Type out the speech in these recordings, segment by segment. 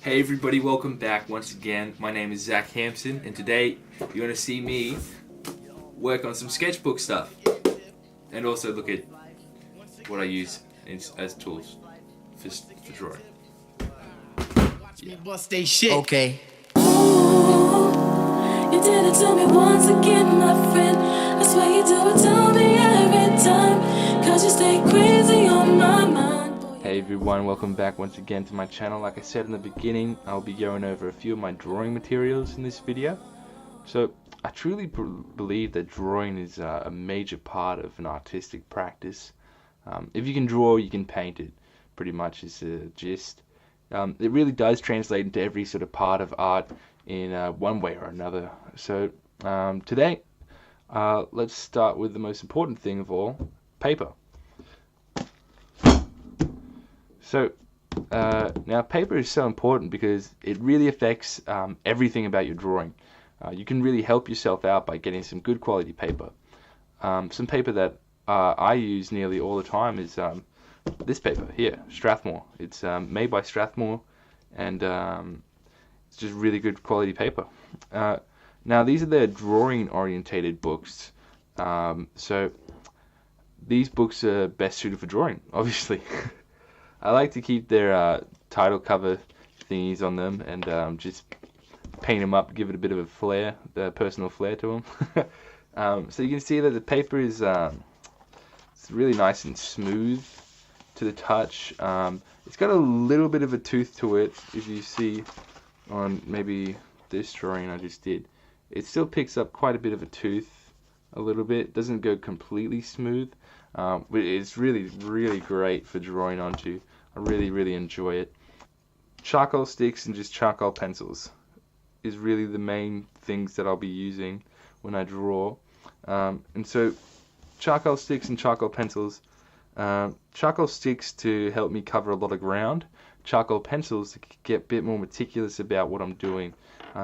Hey everybody, welcome back once again. My name is Zach Hampson, and today you're going to see me work on some sketchbook stuff and also look at what I use as tools for drawing. Yeah. Okay. You did it to me once again, my friend. I swear you do it to me every time, 'cause you stay crazy on my mind. Hey everyone, welcome back once again to my channel. Like I said in the beginning, I'll be going over a few of my drawing materials in this video. So I truly believe that drawing is a major part of an artistic practice. If you can draw, you can paint it, pretty much is the gist. It really does translate into every sort of part of art in one way or another. So today, let's start with the most important thing of all, paper. So now paper is so important because it really affects everything about your drawing. You can really help yourself out by getting some good quality paper. Some paper that I use nearly all the time is this paper here, Strathmore. It's made by Strathmore, and it's just really good quality paper. Now these are their drawing orientated books, so these books are best suited for drawing, obviously. I like to keep their title cover thingies on them and just paint them up, give it a bit of a flair, personal flair to them. So you can see that the paper is it's really nice and smooth to the touch. It's got a little bit of a tooth to it. If you see on maybe this drawing I just did, it still picks up quite a bit of a tooth, a little bit. It doesn't go completely smooth. But it's really great for drawing onto. I really enjoy it. Charcoal sticks and just charcoal pencils is really the main things that I'll be using when I draw. And so charcoal sticks and charcoal pencils. Charcoal sticks to help me cover a lot of ground. Charcoal pencils to get a bit more meticulous about what I'm doing.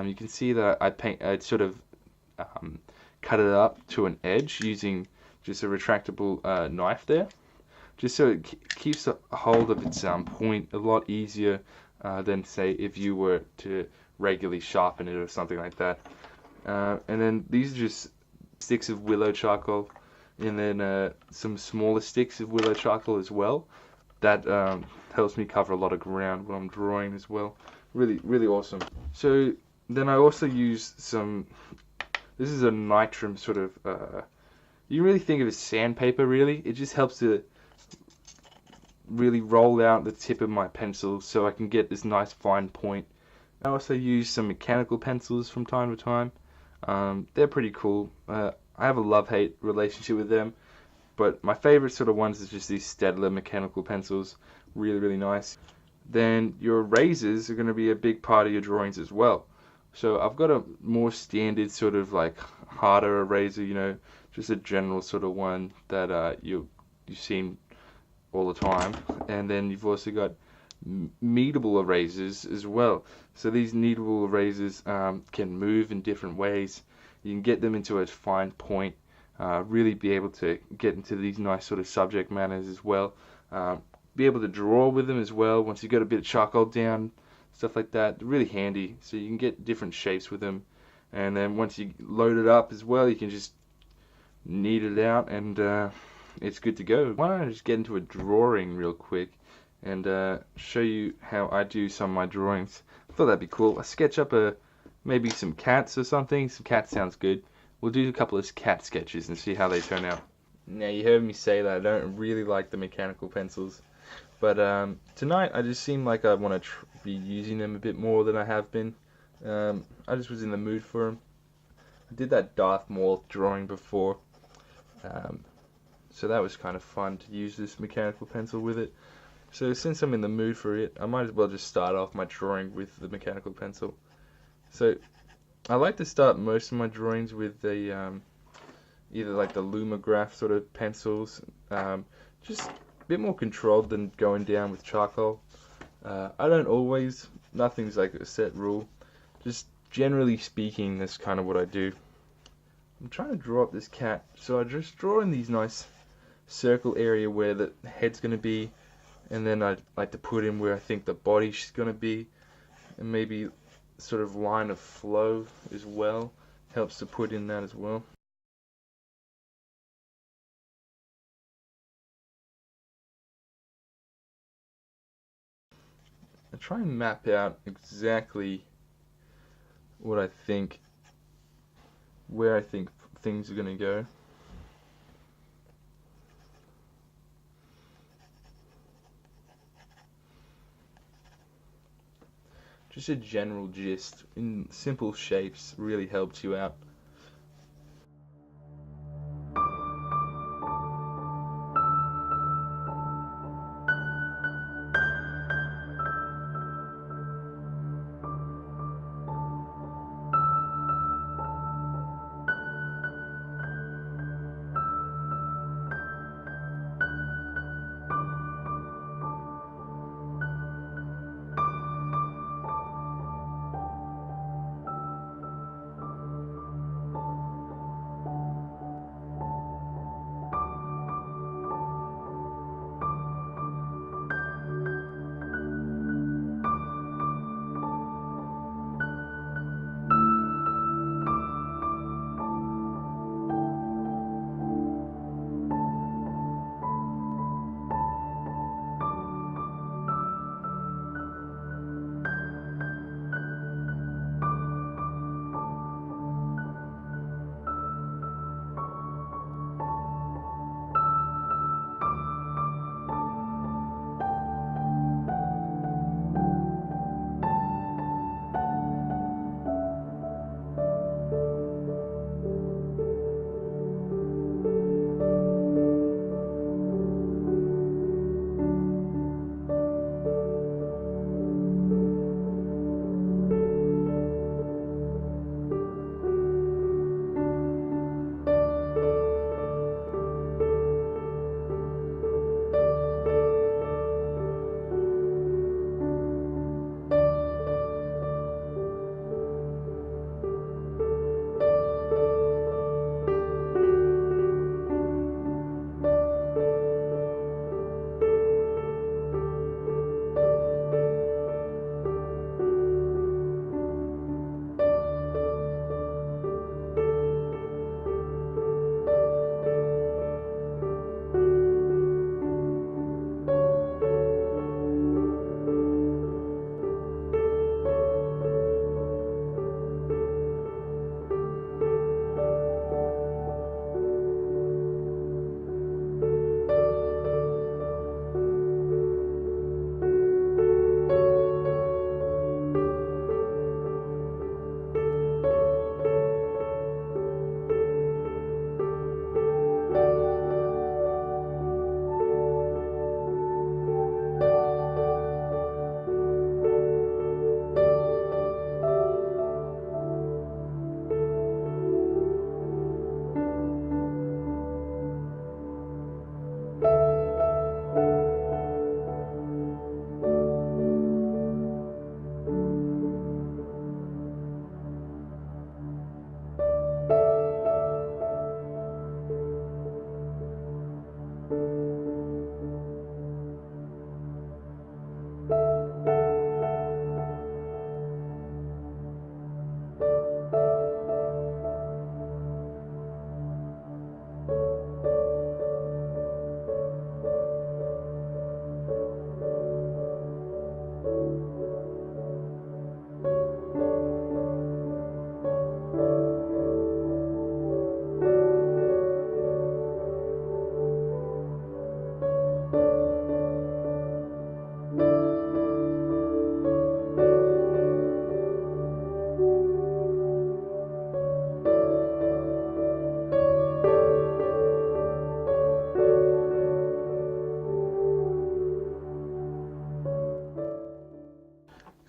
You can see that I sort of cut it up to an edge using just a retractable knife there, just so it keeps a hold of its point a lot easier than, say, if you were to regularly sharpen it or something like that. And then these are just sticks of willow charcoal, and then some smaller sticks of willow charcoal as well. That helps me cover a lot of ground when I'm drawing as well. Really awesome. So then I also use some, this is a nitrum sort of, you can really think of it as sandpaper, really. It just helps to really roll out the tip of my pencil so I can get this nice fine point. I also use some mechanical pencils from time to time. They're pretty cool. I have a love-hate relationship with them, but my favorite sort of ones is just these Staedtler mechanical pencils. Really nice. Then your erasers are going to be a big part of your drawings as well. So I've got a more standard sort of like harder eraser, you know, just a general sort of one that you've seen all the time. And then you've also got kneadable erasers as well. So these kneadable erasers can move in different ways. You can get them into a fine point, really be able to get into these nice sort of subject matters as well. Be able to draw with them as well once you've got a bit of charcoal down, stuff like that. They're really handy, so you can get different shapes with them. And then once you load it up as well, you can just knead it out and it's good to go. Why don't I just get into a drawing real quick and show you how I do some of my drawings. I thought that'd be cool. I sketch up maybe some cats or something. Some cats sounds good. We'll do a couple of cat sketches and see how they turn out. Now you heard me say that I don't really like the mechanical pencils, but tonight I just seem like I want to be using them a bit more than I have been. I just was in the mood for them. I did that Darth Maul drawing before, so that was kind of fun to use this mechanical pencil with it. So since I'm in the mood for it, I might as well just start off my drawing with the mechanical pencil. So I like to start most of my drawings with the either like the Lumograph sort of pencils, just a bit more controlled than going down with charcoal. I don't always, nothing's like a set rule, just generally speaking that's kind of what I do. I'm trying to draw up this cat, so I just draw in these nice circle area where the head's going to be, and then I like to put in where I think the body's going to be, and maybe sort of line of flow as well helps to put in that as well. I try and map out exactly what I think, where I think things are going to go. Just a general gist in simple shapes really helps you out.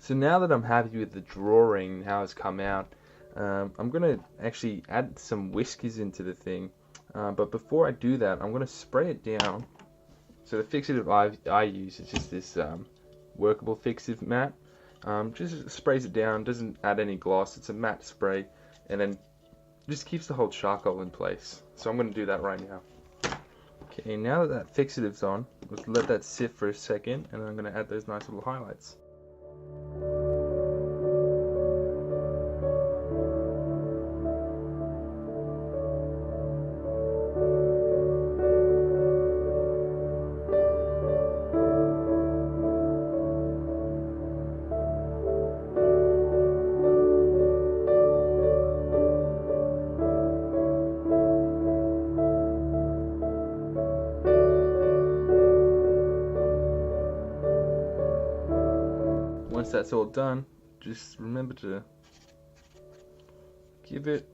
So now that I'm happy with the drawing, how it's come out, I'm going to actually add some whiskers into the thing. But before I do that, I'm going to spray it down. So the fixative I use is just this workable fixative mat. Just sprays it down, doesn't add any gloss, it's a matte spray, and then just keeps the whole charcoal in place. So I'm going to do that right now. Okay, now that fixative's on, let's let that sit for a second, and then I'm going to add those nice little highlights. that's all done, just remember to give it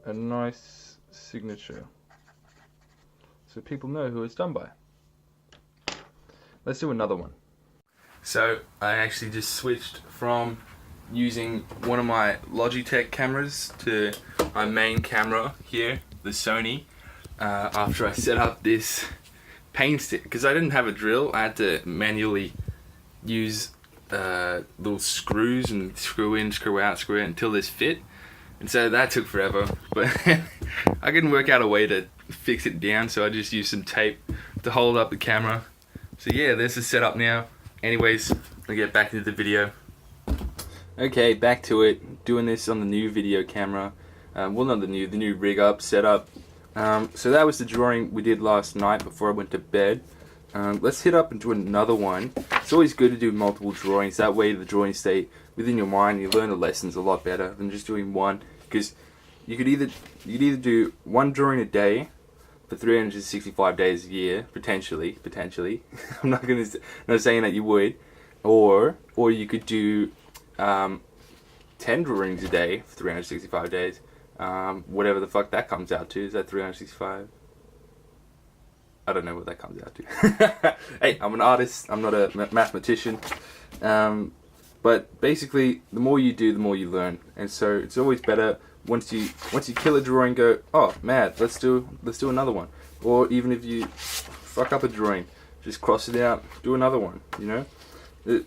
a nice signature so people know who it's done by. Let's do another one. So I actually just switched from using one of my Logitech cameras to my main camera here, the Sony, after I set up this paint stick, because I didn't have a drill. I had to manually use little screws and screw in, screw out until this fit, and so that took forever, but I couldn't work out a way to fix it down, so I just used some tape to hold up the camera. So yeah, this is set up now. Anyways, I'll get back into the video. Okay, back to it. Doing this on the new video camera. Well, not the new rig up, setup. So that was the drawing we did last night before I went to bed. Let's hit up and do another one. It's always good to do multiple drawings. That way the drawings stay within your mind. You learn the lessons a lot better than just doing one. Because you could either do one drawing a day for 365 days a year, potentially. I'm not saying that you would, or you could do 10 drawings a day for 365 days. Whatever the fuck that comes out to. Is that 365? I don't know what that comes out to. Hey, I'm an artist. I'm not a mathematician. But basically, the more you do, the more you learn. And so it's always better once you kill a drawing, go, oh man, let's do another one. Or even if you fuck up a drawing, just cross it out, do another one. You know,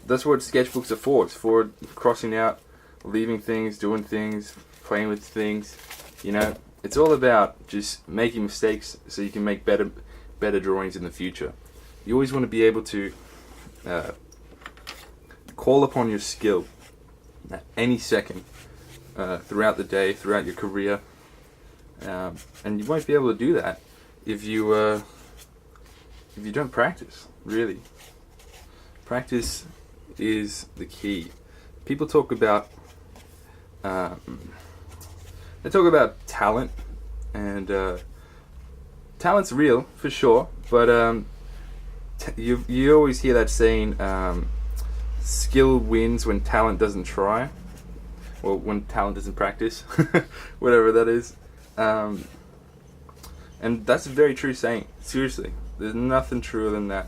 that's what sketchbooks are for. It's for crossing out, leaving things, doing things, playing with things. You know, it's all about just making mistakes so you can make better drawings in the future. You always want to be able to call upon your skill at any second throughout the day, throughout your career, and you won't be able to do that if you don't practice. Really, practice is the key. People talk about talent, and talent's real for sure, but you always hear that saying, skill wins when talent doesn't try, or when talent doesn't practice, whatever that is, and that's a very true saying. Seriously, there's nothing truer than that.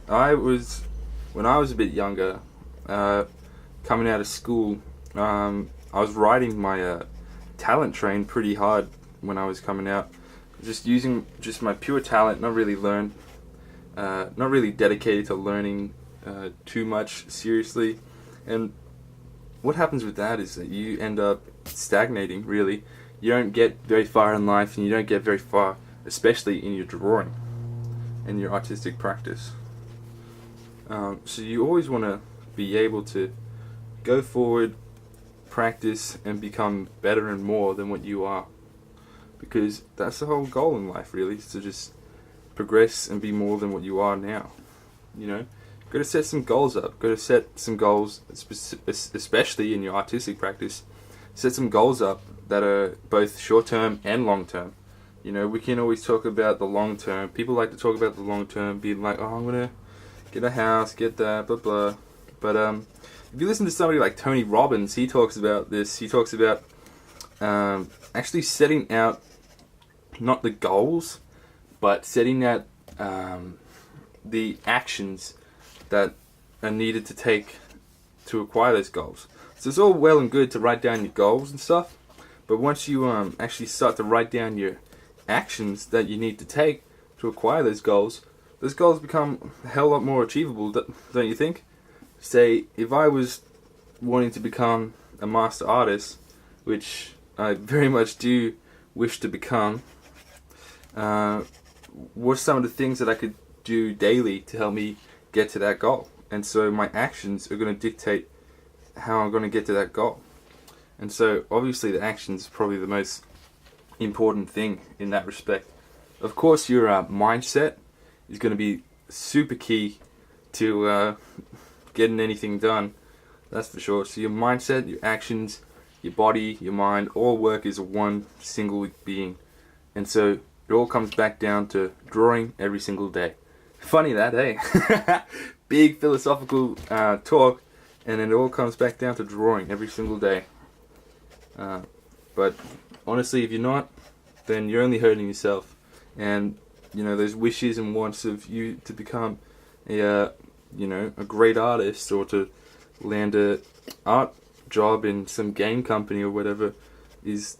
When I was a bit younger, coming out of school, I was riding my talent train pretty hard when I was coming out. Just using my pure talent, not really dedicated to learning too much seriously. And what happens with that is that you end up stagnating, really. You don't get very far in life, and you don't get very far, especially in your drawing and your artistic practice. So you always want to be able to go forward, practice, and become better and more than what you are. Because that's the whole goal in life, really, is to just progress and be more than what you are now. You know, got to set some goals up. Got to set some goals, especially in your artistic practice. Set some goals up that are both short term and long term. You know, we can always talk about the long term. People like to talk about the long term, being like, oh, I'm gonna get a house, get that, blah blah. But if you listen to somebody like Tony Robbins, he talks about this. He talks about actually setting out not the goals, but setting out the actions that are needed to take to acquire those goals. So it's all well and good to write down your goals and stuff, but once you actually start to write down your actions that you need to take to acquire those goals become a hell lot more achievable, don't you think? Say, if I was wanting to become a master artist, which I very much do wish to become, what are some of the things that I could do daily to help me get to that goal? And so my actions are going to dictate how I'm going to get to that goal. And so obviously the actions is probably the most important thing in that respect. Of course, your mindset is going to be super key to getting anything done. That's for sure. So your mindset, your actions, your body, your mind, all work as one single being. And so it all comes back down to drawing every single day. Funny that, hey? Big philosophical talk, and it all comes back down to drawing every single day. But honestly, if you're not, then you're only hurting yourself. And those wishes and wants of you to become a great artist, or to land a art job in some game company or whatever, is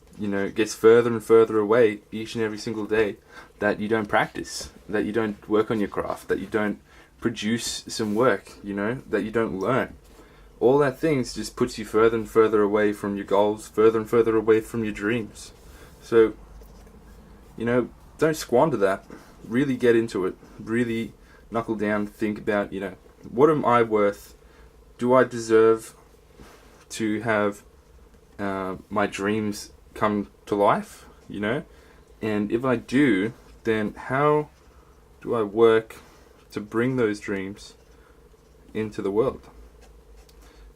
gets further and further away each and every single day that you don't practice, that you don't work on your craft, that you don't produce some work, that you don't learn. All that things just puts you further and further away from your goals, further and further away from your dreams. So, don't squander that. Really get into it. Really knuckle down, think about, what am I worth? Do I deserve to have my dreams come to life? And if I do, then how do I work to bring those dreams into the world?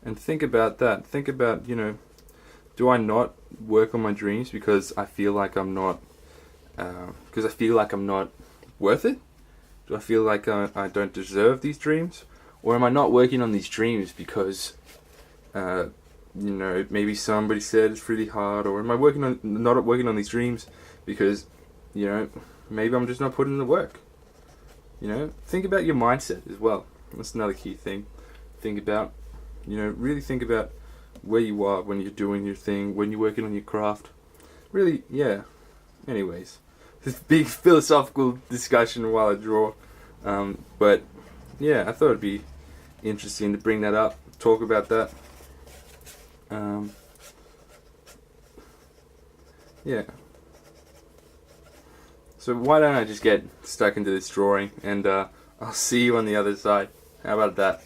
And think about that. Think about, do I not work on my dreams because I feel like I'm not worth it? Do I feel like I don't deserve these dreams? Or am I not working on these dreams because maybe somebody said it's really hard? Or am I not working on these dreams because maybe I'm just not putting in the work? Think about your mindset as well. That's another key thing. Really think about where you are when you're doing your thing, when you're working on your craft. Really, yeah. Anyways, this big philosophical discussion while I draw. But yeah, I thought it'd be interesting to bring that up, talk about that. Yeah. So why don't I just get stuck into this drawing, and I'll see you on the other side. How about that?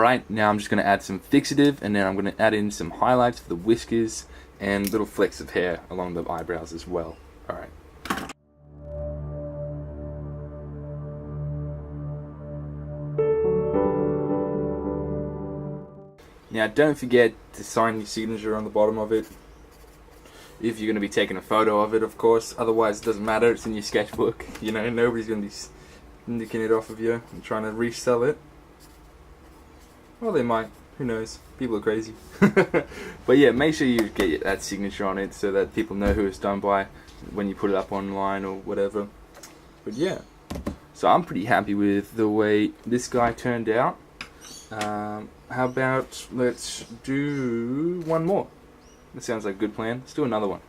Alright, now I'm just going to add some fixative, and then I'm going to add in some highlights for the whiskers and little flecks of hair along the eyebrows as well. Alright. Now don't forget to sign your signature on the bottom of it. If you're going to be taking a photo of it, of course. Otherwise it doesn't matter, it's in your sketchbook. You know, nobody's going to be nicking it off of you and trying to resell it. Well, they might. Who knows? People are crazy. But yeah, make sure you get that signature on it so that people know who it's done by when you put it up online or whatever. But yeah, so I'm pretty happy with the way this guy turned out. How about let's do one more? That sounds like a good plan. Let's do another one.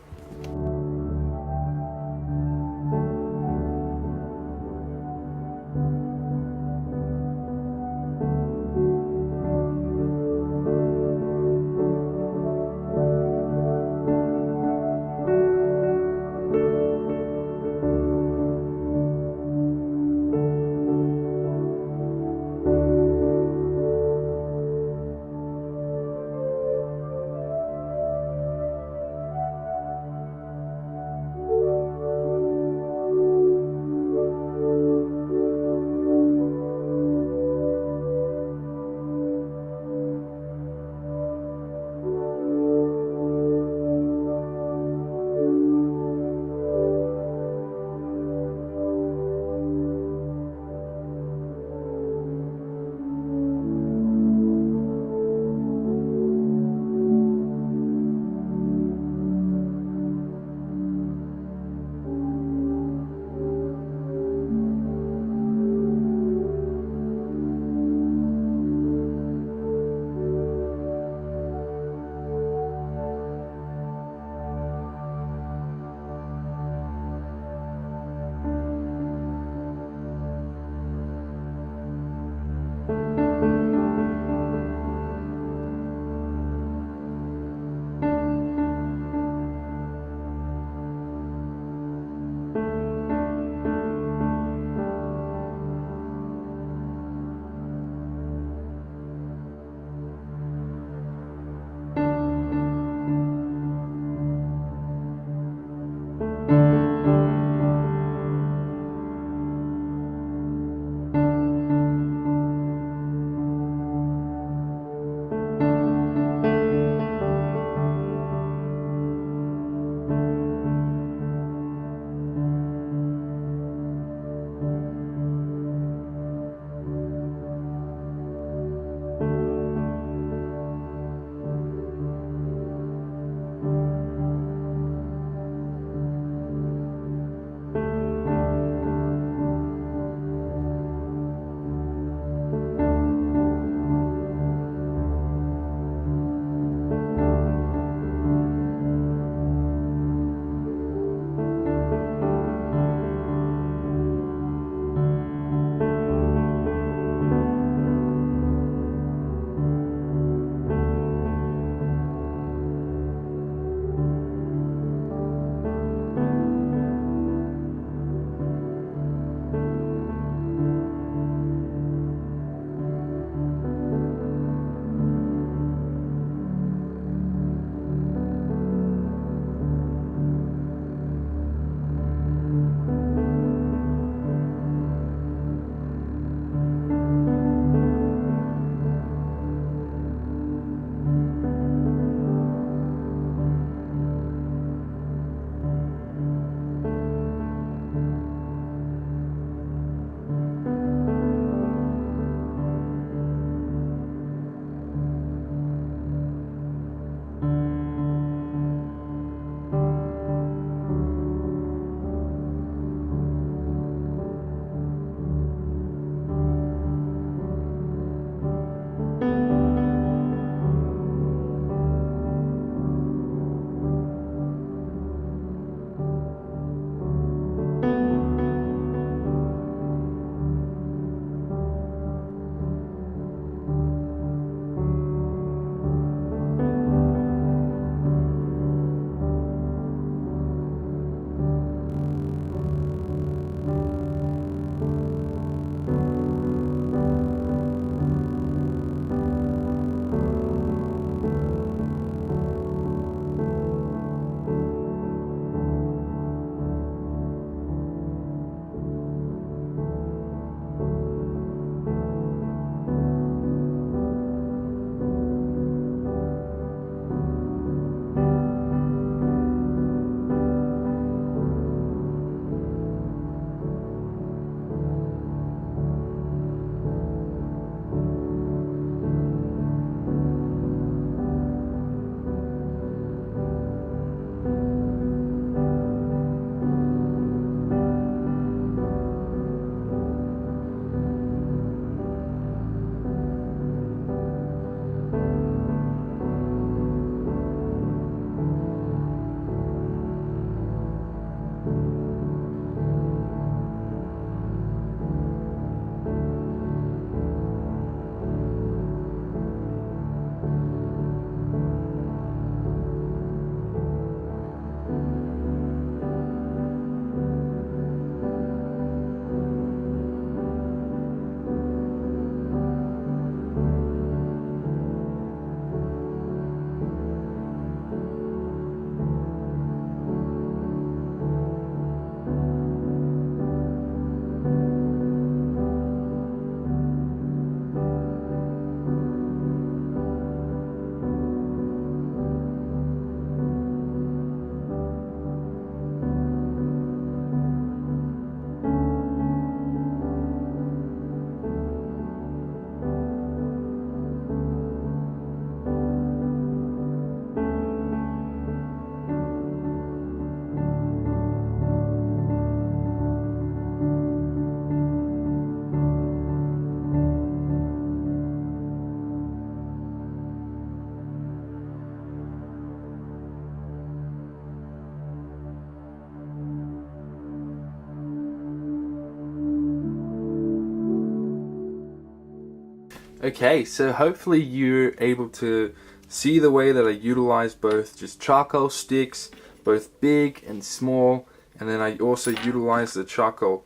Okay, so hopefully you're able to see the way that I utilize both just charcoal sticks, both big and small, and then I also utilize the charcoal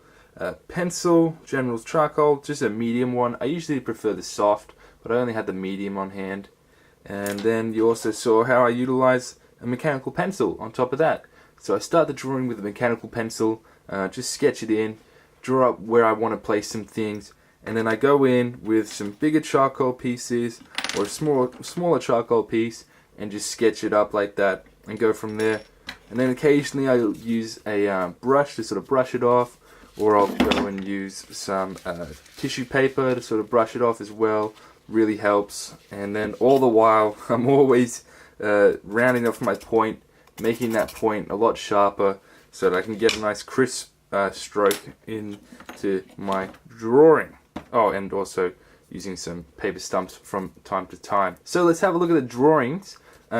pencil, General's charcoal, just a medium one. I usually prefer the soft, but I only had the medium on hand. And then you also saw how I utilize a mechanical pencil on top of that. So I start the drawing with a mechanical pencil, just sketch it in, draw up where I want to place some things, and then I go in with some bigger charcoal pieces or a smaller charcoal piece and just sketch it up like that and go from there. And then occasionally I'll use a brush to sort of brush it off, or I'll go and use some tissue paper to sort of brush it off as well. Really helps. And then all the while I'm always rounding off my point, making that point a lot sharper so that I can get a nice crisp stroke into my drawing. Oh, and also using some paper stumps from time to time. So let's have a look at the drawings,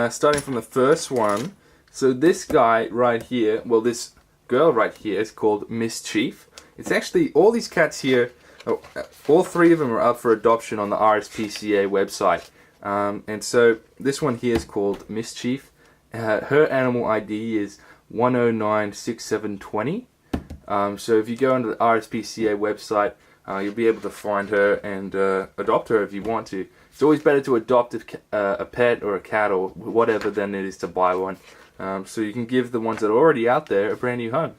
starting from the first one. So this guy right here, well, this girl right here is called Mischief. It's actually, all these cats here, all three of them are up for adoption on the RSPCA website. And so this one here is called Mischief. Her animal ID is 1096720. So if you go onto the RSPCA website, you'll be able to find her and adopt her if you want to. It's always better to adopt a pet or a cat or whatever than it is to buy one. So you can give the ones that are already out there a brand new home.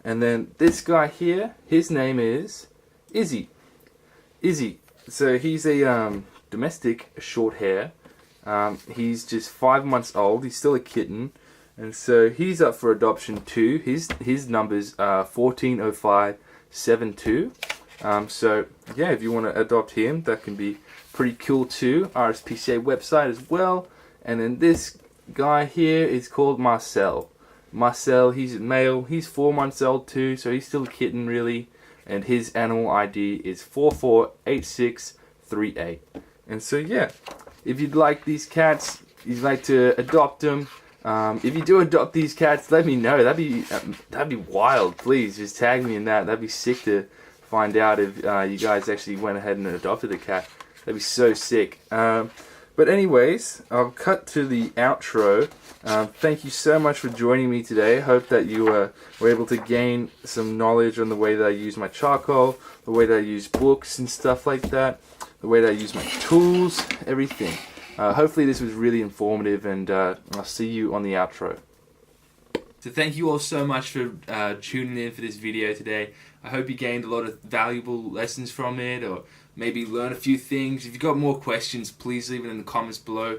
And then this guy here, his name is Izzy. Izzy. So he's a domestic short hair. He's just 5 months old. He's still a kitten. And so he's up for adoption too. His number's 140572. So yeah, if you want to adopt him, that can be pretty cool too. RSPCA website as well. And then this guy here is called Marcel. Marcel, he's male. He's 4 months old too, so he's still a kitten really. And his animal ID is 448638. And so yeah, if you'd like these cats, you'd like to adopt them. If you do adopt these cats, let me know. That'd be wild. Please just tag me in that. That'd be sick to find out if you guys actually went ahead and adopted a cat. That'd be so sick. But anyways, I'll cut to the outro. Thank you so much for joining me today. I hope that you were able to gain some knowledge on the way that I use my charcoal, the way that I use books and stuff like that, the way that I use my tools, everything. Hopefully this was really informative, and I'll see you on the outro. So thank you all so much for tuning in for this video today. I hope you gained a lot of valuable lessons from it, or maybe learn a few things. If you've got more questions, please leave it in the comments below.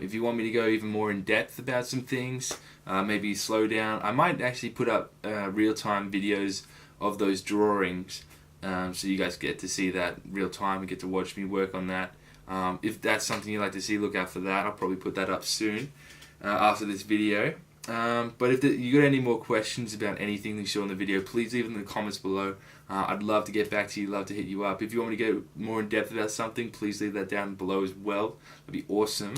If you want me to go even more in depth about some things, maybe slow down, I might actually put up real-time videos of those drawings, so you guys get to see that real time and get to watch me work on that. If that's something you'd like to see, look out for that. I'll probably put that up soon after this video. But if you got any more questions about anything that you saw in the video, please leave them in the comments below. I'd love to get back to you, love to hit you up. If you want me to go more in depth about something, please leave that down below as well. That'd be awesome.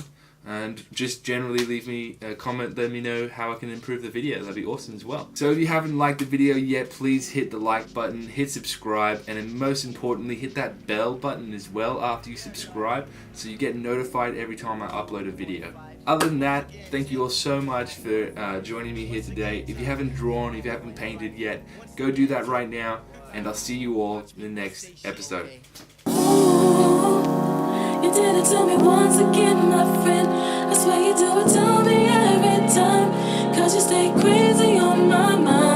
And just generally leave me a comment, let me know how I can improve the video. That'd be awesome as well. So if you haven't liked the video yet, please hit the like button, hit subscribe, and then most importantly, hit that bell button as well after you subscribe, so you get notified every time I upload a video. Other than that, thank you all so much for joining me here today. If you haven't drawn, if you haven't painted yet, go do that right now, and I'll see you all in the next episode. You did it to me once again, my friend. I swear you do it to me every time, 'cause you stay crazy on my mind.